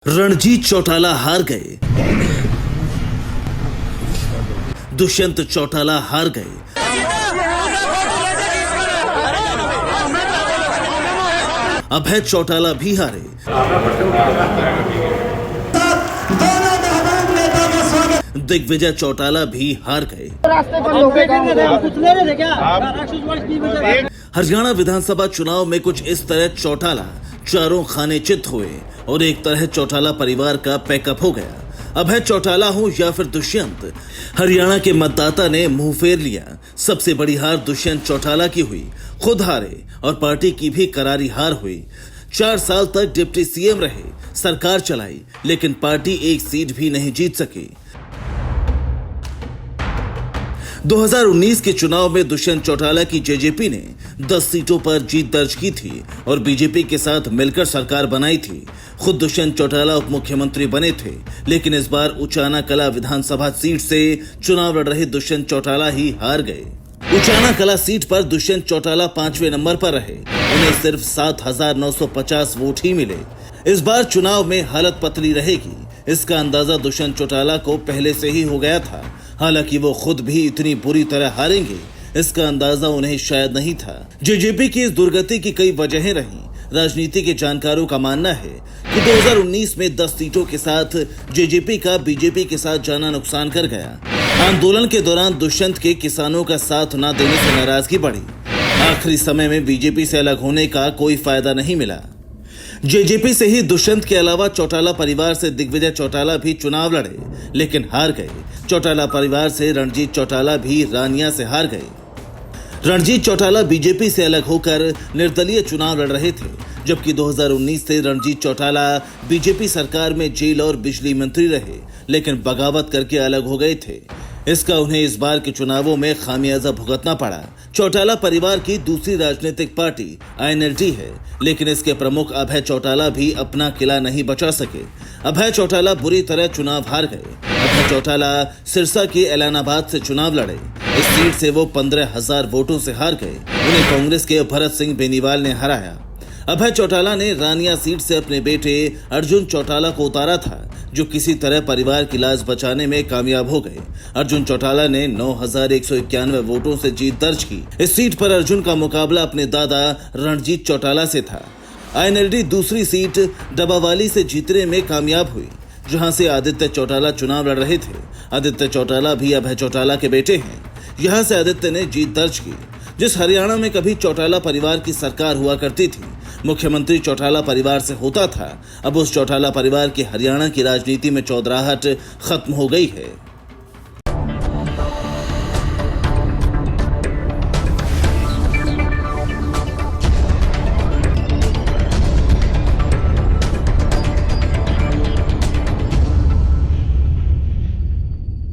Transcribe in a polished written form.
रणजीत चौटाला हार गए, दुष्यंत चौटाला हार गए, अभय चौटाला भी हारे। दिग्विजय चौटाला भी हार गए। हरियाणा विधानसभा चुनाव में कुछ इस तरह चौटाला चारों खाने चित हुए और एक तरह चौटाला परिवार का पैकअप हो गया। अभय चौटाला हो या फिर दुष्यंत, हरियाणा के मतदाता ने मुंह फेर लिया। सबसे बड़ी हार दुष्यंत चौटाला की हुई, खुद हारे और पार्टी की भी करारी हार हुई। 4 साल तक डिप्टी सीएम रहे, सरकार चलाई, लेकिन पार्टी एक सीट भी नहीं जीत सकी। 2019 के चुनाव में दुष्यंत चौटाला की जेजेपी ने 10 सीटों पर जीत दर्ज की थी और बीजेपी के साथ मिलकर सरकार बनाई थी। खुद दुष्यंत चौटाला उप मुख्यमंत्री बने थे, लेकिन इस बार उचाना कला विधानसभा सीट से चुनाव लड़ रहे दुष्यंत चौटाला ही हार गए। उचाना कला सीट पर दुष्यंत चौटाला 5वें नंबर पर रहे। उन्हें सिर्फ 7,950 वोट ही मिले। इस बार चुनाव में हालत पतली रहेगी, इसका अंदाजा दुष्यंत चौटाला को पहले से ही हो गया था। हालांकि वो खुद भी इतनी बुरी तरह हारेंगे, इसका अंदाजा उन्हें शायद नहीं था। जेजेपी की इस दुर्गति की कई वजहें रहीं। राजनीति के जानकारों का मानना है कि 2019 में 10 सीटों के साथ जेजेपी का बीजेपी के साथ जाना नुकसान कर गया। आंदोलन के दौरान दुष्यंत के किसानों का साथ न देने से नाराजगी बढ़ी। आखिरी समय में बीजेपी से अलग होने का कोई फायदा नहीं मिला। जेजेपी से ही दुष्यंत के अलावा चौटाला परिवार से दिग्विजय चौटाला भी चुनाव लड़े, लेकिन हार गए। चौटाला परिवार से रणजीत चौटाला भी रानिया से हार गए। रणजीत चौटाला बीजेपी से अलग होकर निर्दलीय चुनाव लड़ रहे थे, जबकि 2019 से रणजीत चौटाला बीजेपी सरकार में जेल और बिजली मंत्री रहे, लेकिन बगावत करके अलग हो गए थे। इसका उन्हें इस बार के चुनावों में खामियाजा भुगतना पड़ा। चौटाला परिवार की दूसरी राजनीतिक पार्टी आईएनएलडी है, लेकिन इसके प्रमुख अभय चौटाला भी अपना किला नहीं बचा सके। अभय चौटाला बुरी तरह चुनाव हार गए। अभय चौटाला सिरसा के एलानाबाद से चुनाव लड़े। इस सीट से वो 15,000 वोटों से हार गए। उन्हें कांग्रेस के भरत सिंह बेनीवाल ने हराया। अभय चौटाला ने रानिया सीट से अपने बेटे अर्जुन चौटाला को उतारा था, जो किसी तरह परिवार की लाज बचाने में कामयाब हो गए। अर्जुन चौटाला ने 9,191 वोटों से जीत दर्ज की। इस सीट पर अर्जुन का मुकाबला अपने दादा रणजीत चौटाला से था। आईएनएलडी दूसरी सीट डबावाली से जीतने में कामयाब हुई, जहां से आदित्य चौटाला चुनाव लड़ रहे थे। आदित्य चौटाला भी अभय चौटाला के बेटे हैं। यहां से आदित्य ने जीत दर्ज की। जिस हरियाणा में कभी चौटाला परिवार की सरकार हुआ करती थी, मुख्यमंत्री चौटाला परिवार से होता था, अब उस चौटाला परिवार की हरियाणा की राजनीति में चौधराहट खत्म हो गई है।